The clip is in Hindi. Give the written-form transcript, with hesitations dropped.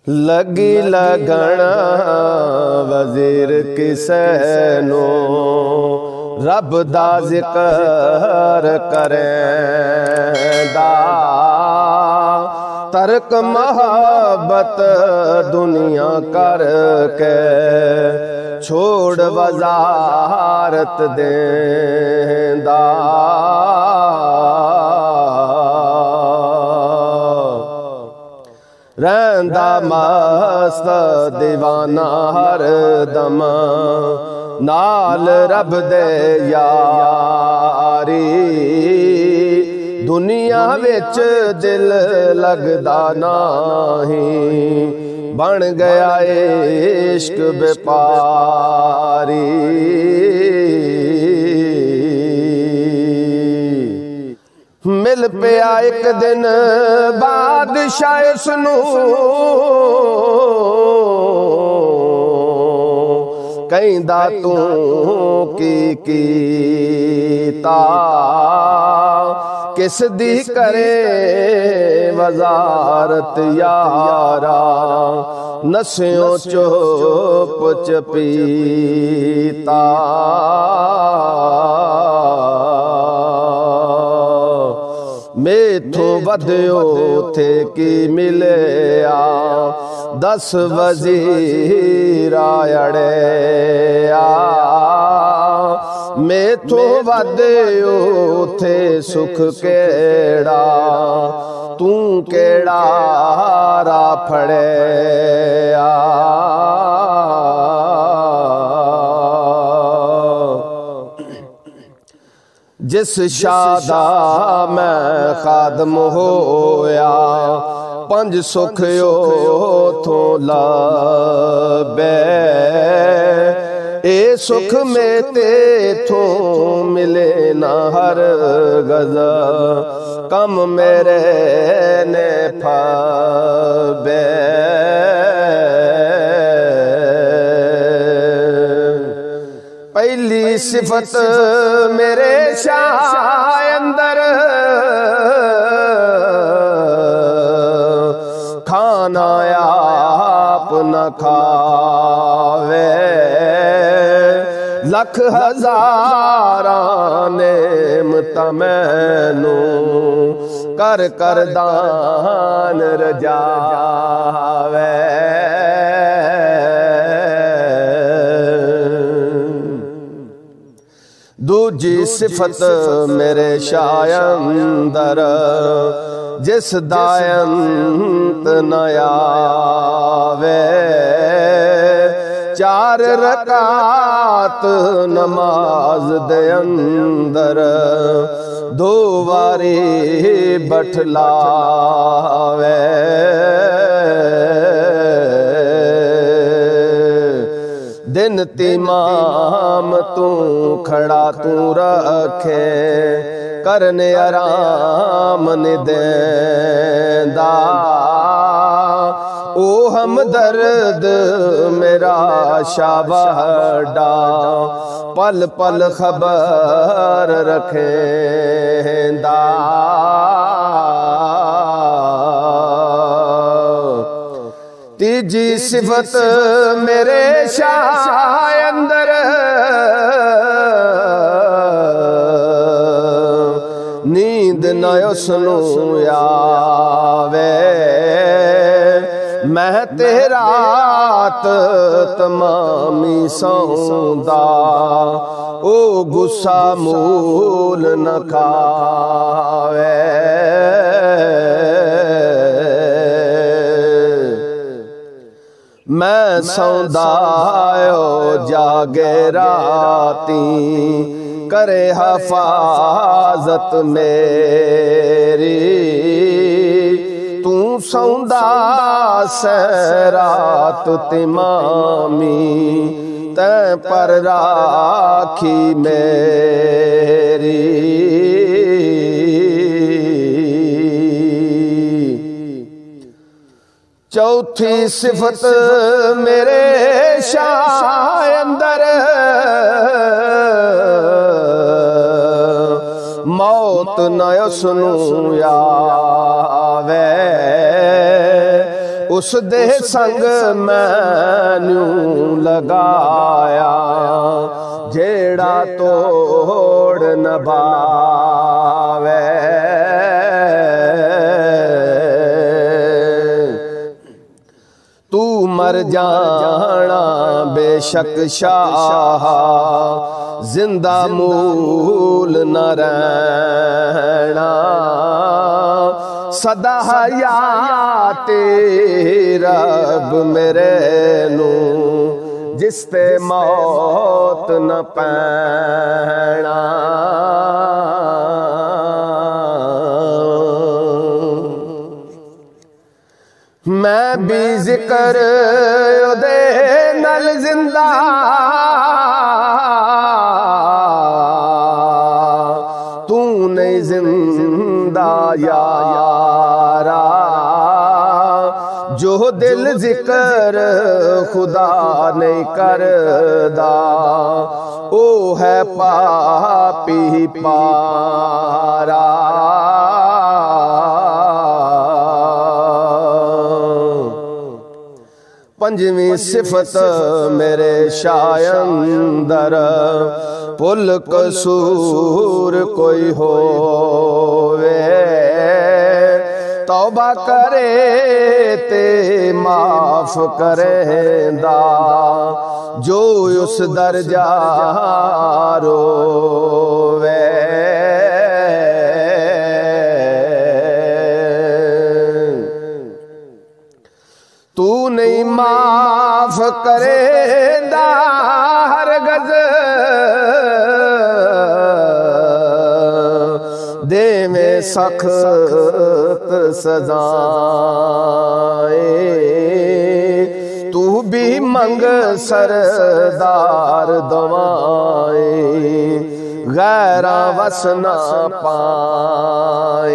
लगी लगना वजीर किसैनो रब दा जिक्र करेंदा तर्क मोहब्बत दुनिया करके छोड़ वजारत देंदा रहंदा मस्त दीवाना हर दम नाल रब दे यारी दुनिया विच दिल लगदा नाही बन गया इश्क व्यापारी मिल पिया एक दिन बादशाह उसनू कहंदा तू की कीता किस दी करे वजारत यारा नस्यों चुप चपीता मेथों वधियो थे की मिले आ 10 वजीर अड़े आ मेथों वधियो थे सुख केड़ा तू केड़ा रा फड़े आ जिस शादा मैं खादम होया 5 सुख थो लबे ए सुख में ते थो मिले न हर गज कम मेरे ने फबे पहली सिफत मेरे शाह अंदर खाना आप न खावे लख हजारा नेमत मैनू कर कर दान रजावे दूजी सिफत मेरे शाह अंदर जिस दायंत न आवे 4 रकात नमाज दे अंदर 2 वारी बठलावे दिन तिमाम तू खड़ा तू रखे करने आराम न देंदा ओ हमदर्द मेरा शाबड़ा पल पल खबर रखेंदा तीजी सिफत मेरे शाह अंदर नींद न उसनू आवे मैं तेरा तमामी सौंदा ओ गुस्सा मूल न खावे मैं सौंदायो जागे राती करे हफाजत मेरी तू सौंदा सैरात तिमामी तै पर राखी मेरी चौथी सिफत मेरे शाह अंदर मौत न उसनू आवे उस दे संग मैनू लगाया जेड़ा तोड़ न बावे। तू मर जाना बेशक शाह जिंदा मूल न रहना। सदा हयाते रब मेरे नू जिस ते मौत न पैना। मैं भी जिक्र उदे नल जिंदा तू नहीं जिंदा यारा। जो दिल जिक्र खुदा नहीं करदा ओ है पापी पारा। पंजवीं सिफत मेरे शायंदर पुल कसूर कोई होवे। तौबा करे ते माफ करेंदा जो उस दर्जा रोवे। तू नहीं माफ करेंदा हरगज़ देवे सख्त सजाए। तू भी मंग सरदार दवाए गैरा वसना पाए।